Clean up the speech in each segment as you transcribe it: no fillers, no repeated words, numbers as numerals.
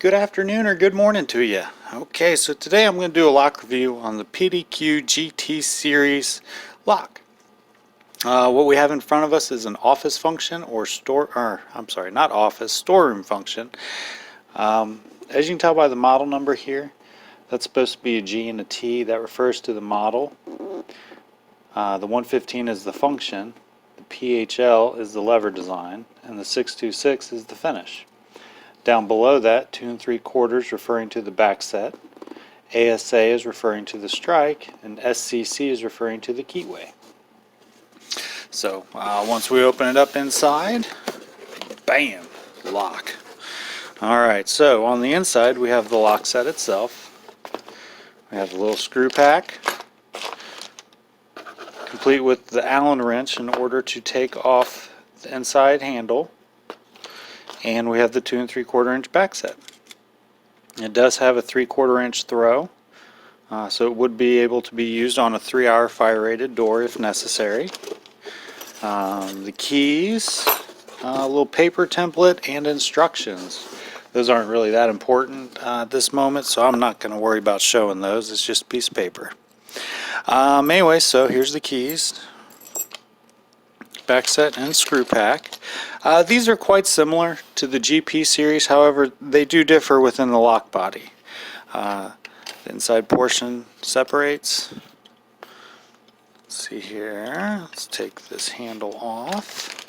Good afternoon or good morning to you. Okay, so today I'm going to do a lock review on the PDQ GT Series lock. What we have in front of us is an office function or storeroom function. As you can tell by the model number here, that's supposed to be a G and a T. That refers to the model. The 115 is the function, the PHL is the lever design, and the 626 is the finish. Down below that, 2 3/4 referring to the back set, ASA is referring to the strike, and SCC is referring to the keyway. So once we open it up inside, bam, lock. Alright, so on the inside we have the lock set itself. We have the little screw pack, complete with the Allen wrench in order to take off the inside handle. And we have the 2 3/4 inch back set. It does have a 3/4 inch throw, so it would be able to be used on a 3-hour fire rated door if necessary. The keys, a little paper template, and instructions. Those aren't really that important at this moment, so I'm not going to worry about showing those. It's just a piece of paper. Anyway, so here's the keys, back set, and screw pack. These are quite similar to the GP series, however they do differ within the lock body. The inside portion separates. Let's see here, let's take this handle off.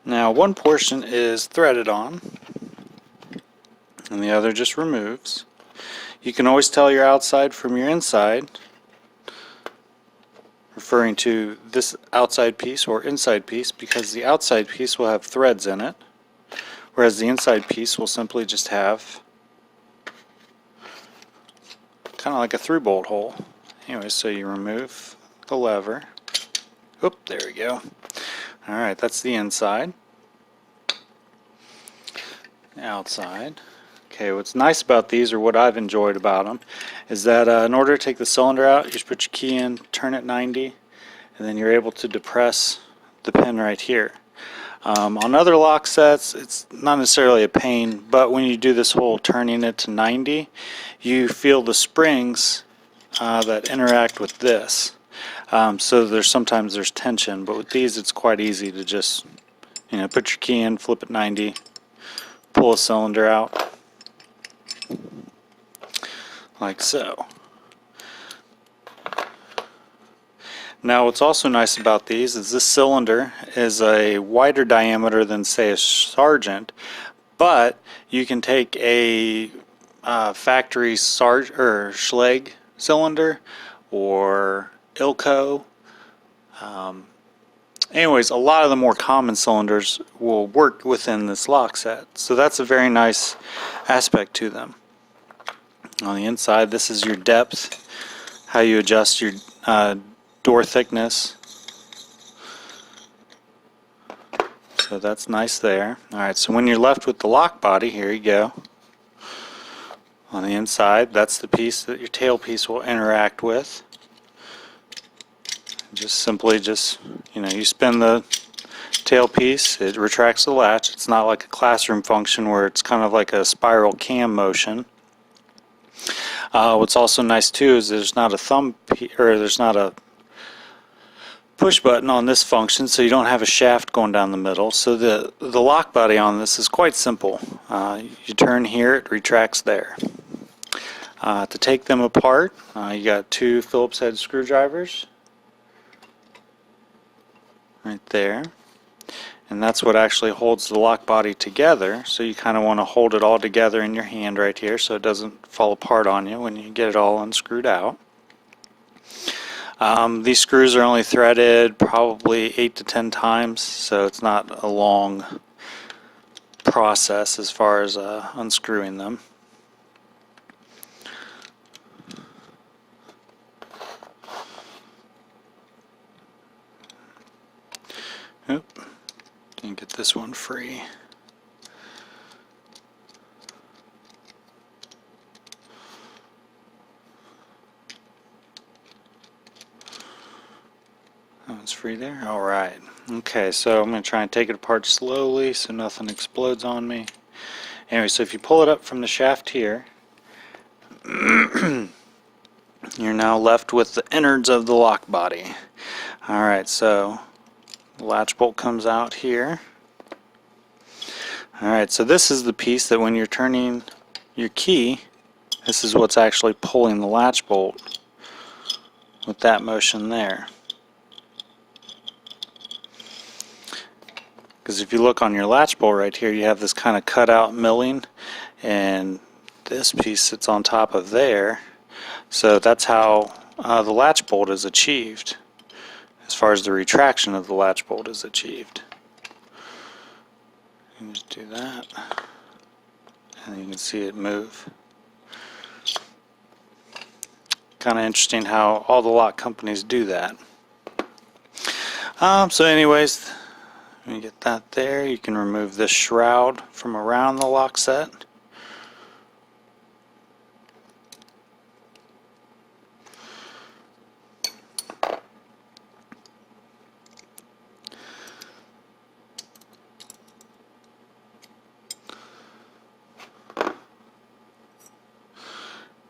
Now one portion is threaded on and the other just removes. You can always tell your outside from your inside, referring to this outside piece or inside piece, because the outside piece will have threads in it, whereas the inside piece will simply just have kind of like a through bolt hole. Anyway, so you remove the lever. Oop, there we go. Alright, that's the inside. The outside. Okay, what's nice about these, or what I've enjoyed about them, is that in order to take the cylinder out, you just put your key in, turn it 90, and then you're able to depress the pin right here. On other lock sets, it's not necessarily a pain, but when you do this whole turning it to 90, you feel the springs that interact with this. So sometimes there's tension, but with these it's quite easy to just put your key in, flip it 90, pull a cylinder out. Like so. Now what's also nice about these is this cylinder is a wider diameter than, say, a Sargent, but you can take a factory Schlage cylinder or Ilco. Anyways, a lot of the more common cylinders will work within this lock set, so that's a very nice aspect to them. On the inside, this is your depth, how you adjust your door thickness. So that's nice there. Alright, so when you're left with the lock body, here you go. On the inside, that's the piece that your tail piece will interact with. Just simply you spin the tail piece, it retracts the latch. It's not like a classroom function where it's kind of like a spiral cam motion. What's also nice too is there's not a push button on this function, so you don't have a shaft going down the middle. So the lock body on this is quite simple. You turn here, it retracts there. To take them apart, you got 2 Phillips head screwdrivers right there, and that's what actually holds the lock body together. So you kind of want to hold it all together in your hand right here so it doesn't fall apart on you when you get it all unscrewed out. These screws are only threaded probably 8 to 10 times, so it's not a long process as far as unscrewing them. Oop, can get this one free. It's free there? Alright. Okay, so I'm going to try and take it apart slowly so nothing explodes on me. Anyway, so if you pull it up from the shaft here, you're now left with the innards of the lock body. Alright, so the latch bolt comes out here. Alright, so this is the piece that when you're turning your key, this is what's actually pulling the latch bolt with that motion there. Because if you look on your latch bolt right here, you have this kind of cutout milling, and this piece sits on top of there. So that's how the latch bolt is achieved, as far as the retraction of the latch bolt is achieved. You can just do that, and you can see it move. Kind of interesting how all the lock companies do that. So anyways, when you get that there, you can remove this shroud from around the lock set.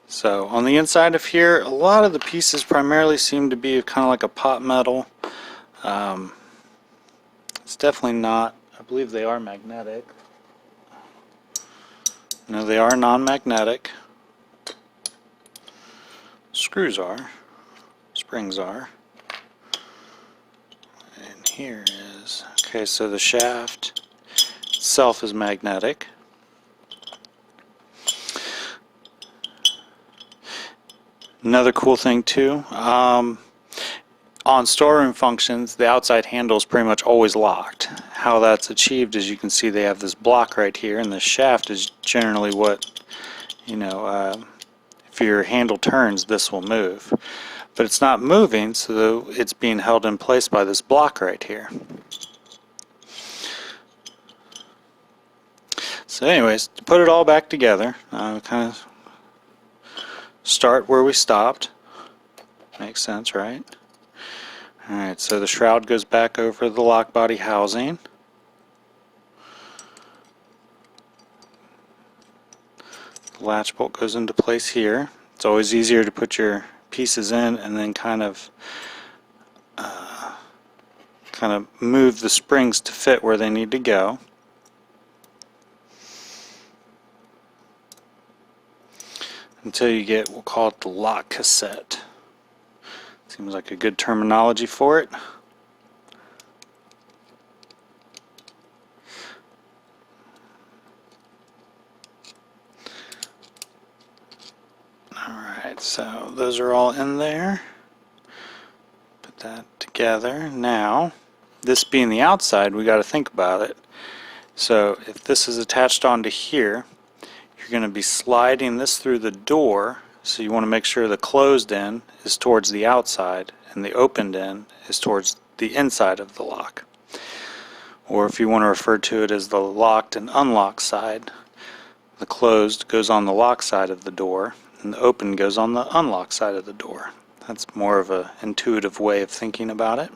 So on the inside of here, a lot of the pieces primarily seem to be kind of like a pot metal. It's definitely not, I believe they are magnetic. No, they are non-magnetic. Screws are, springs are. And here is, okay, so the shaft itself is magnetic. Another cool thing too, on storeroom functions, the outside handle is pretty much always locked. How that's achieved is you can see they have this block right here, and the shaft is generally what, you know, if your handle turns, this will move. But it's not moving, so it's being held in place by this block right here. So anyways, to put it all back together, kind of start where we stopped. Makes sense, right? Alright, so the shroud goes back over the lock body housing. The latch bolt goes into place here. It's always easier to put your pieces in and then kind of move the springs to fit where they need to go. Until you get, we'll call it the lock cassette. Seems like a good terminology for it. Alright, so those are all in there. Put that together. Now, this being the outside, we got to think about it. So if this is attached onto here, you're going to be sliding this through the door, so you want to make sure the closed end is towards the outside and the opened end is towards the inside of the lock. Or if you want to refer to it as the locked and unlocked side, the closed goes on the lock side of the door and the open goes on the unlocked side of the door. That's more of an intuitive way of thinking about it.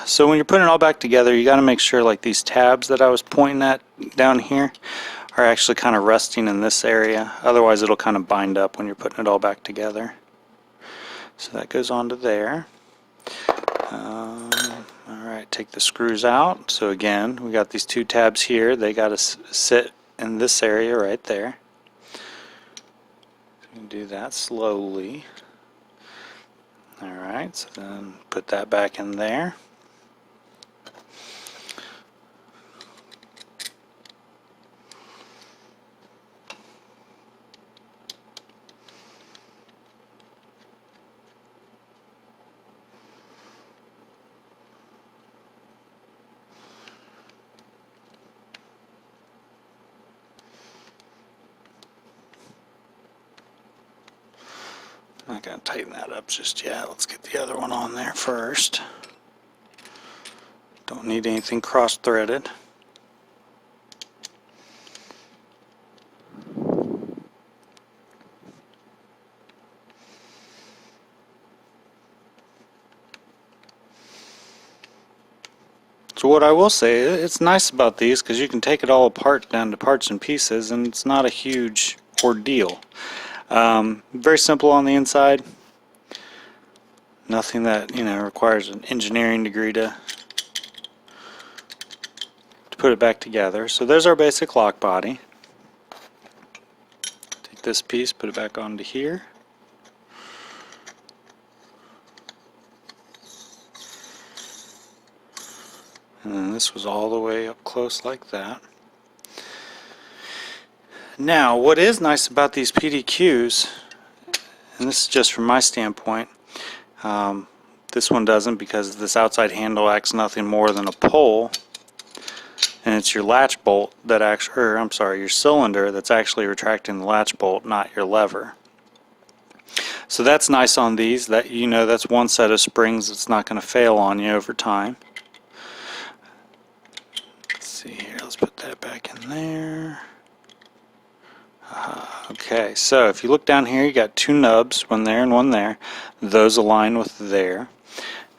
So when you're putting it all back together, you got to make sure like these tabs that I was pointing at down here are actually kind of resting in this area. Otherwise it'll kind of bind up when you're putting it all back together. So that goes onto there. Alright, take the screws out. So again, we got these two tabs here. They got to sit in this area right there. So you can do that slowly. Alright, so then put that back in there. I'm not going to tighten that up just yet. Let's get the other one on there first. Don't need anything cross-threaded. So what I will say, it's nice about these because you can take it all apart down to parts and pieces, and it's not a huge ordeal. Very simple on the inside. Nothing that requires an engineering degree to put it back together. So there's our basic lock body. Take this piece, put it back onto here. And then this was all the way up close like that. Now, what is nice about these PDQs, and this is just from my standpoint, this one doesn't because this outside handle acts nothing more than a pole, and it's your latch bolt that actually, or I'm sorry, your cylinder that's actually retracting the latch bolt, not your lever. So that's nice on these, that that's one set of springs that's not going to fail on you over time. Here, let's put that back in there. Okay, so if you look down here, you got two nubs, one there and one there. Those align with there.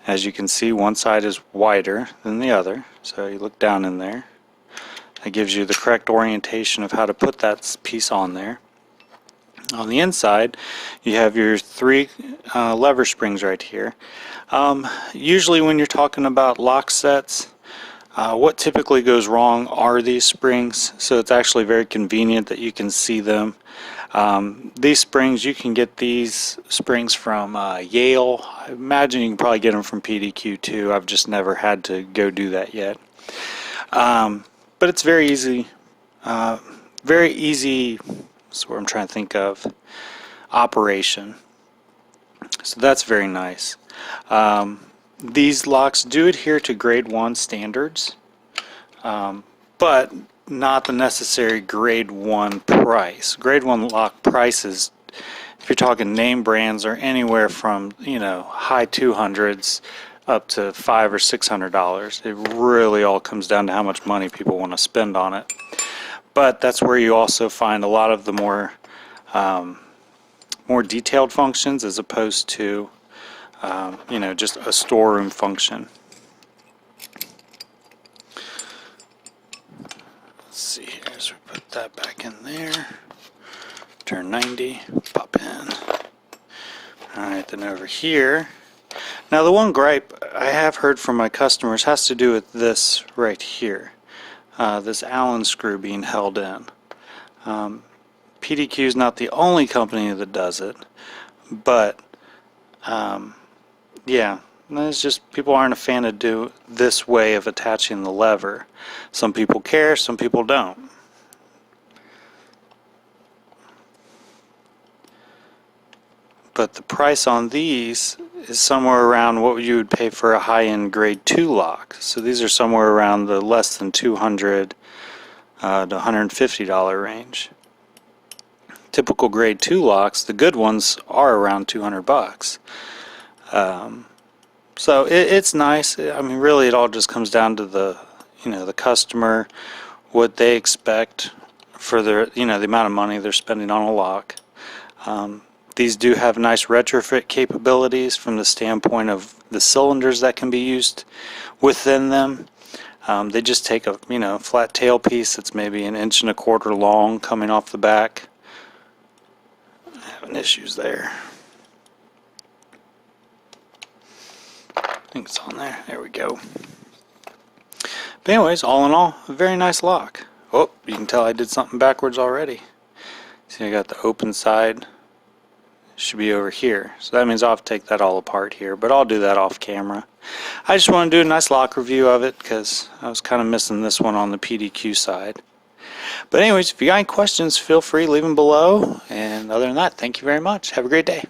As you can see, one side is wider than the other, so you look down in there. That gives you the correct orientation of how to put that piece on there. On the inside, you have your three lever springs right here. Usually when you're talking about lock sets, what typically goes wrong are these springs, so it's actually very convenient that you can see them. These springs, you can get these springs from Yale. I imagine you can probably get them from PDQ too. I've just never had to go do that yet. But it's very easy. That's what I'm trying to think of. Operation. So that's very nice. These locks do adhere to grade 1 standards, but not the necessary grade 1 price. Grade 1 lock prices, if you're talking name brands, are anywhere from high 200s up to $500 or $600. It really all comes down to how much money people want to spend on it. But that's where you also find a lot of the more detailed functions, as opposed to just a storeroom function. Let's see here, as we put that back in there, turn 90, pop in. Alright, then over here. Now the one gripe I have heard from my customers has to do with this right here. This Allen screw being held in. PDQ is not the only company that does it, but yeah, it's just people aren't a fan of do this way of attaching the lever. Some people care, some people don't. But the price on these is somewhere around what you would pay for a high-end grade 2 lock. So these are somewhere around the less than $200 to $150 range. Typical grade 2 locks, the good ones, are around $200. So it's nice. I mean, really, it all just comes down to the customer, what they expect for their the amount of money they're spending on a lock. These do have nice retrofit capabilities from the standpoint of the cylinders that can be used within them. They just take a flat tail piece that's maybe 1.25 inches long coming off the back. Having issues there. I think it's on there. There we go. But anyways, all in all, a very nice lock. Oh, you can tell I did something backwards already. See, I got the open side. Should be over here, so that means I'll have to take that all apart here, but I'll do that off camera. I just want to do a nice lock review of it because I was kind of missing this one on the PDQ side. But anyways, if you got any questions, feel free, leave them below, and other than that, thank you very much. Have a great day.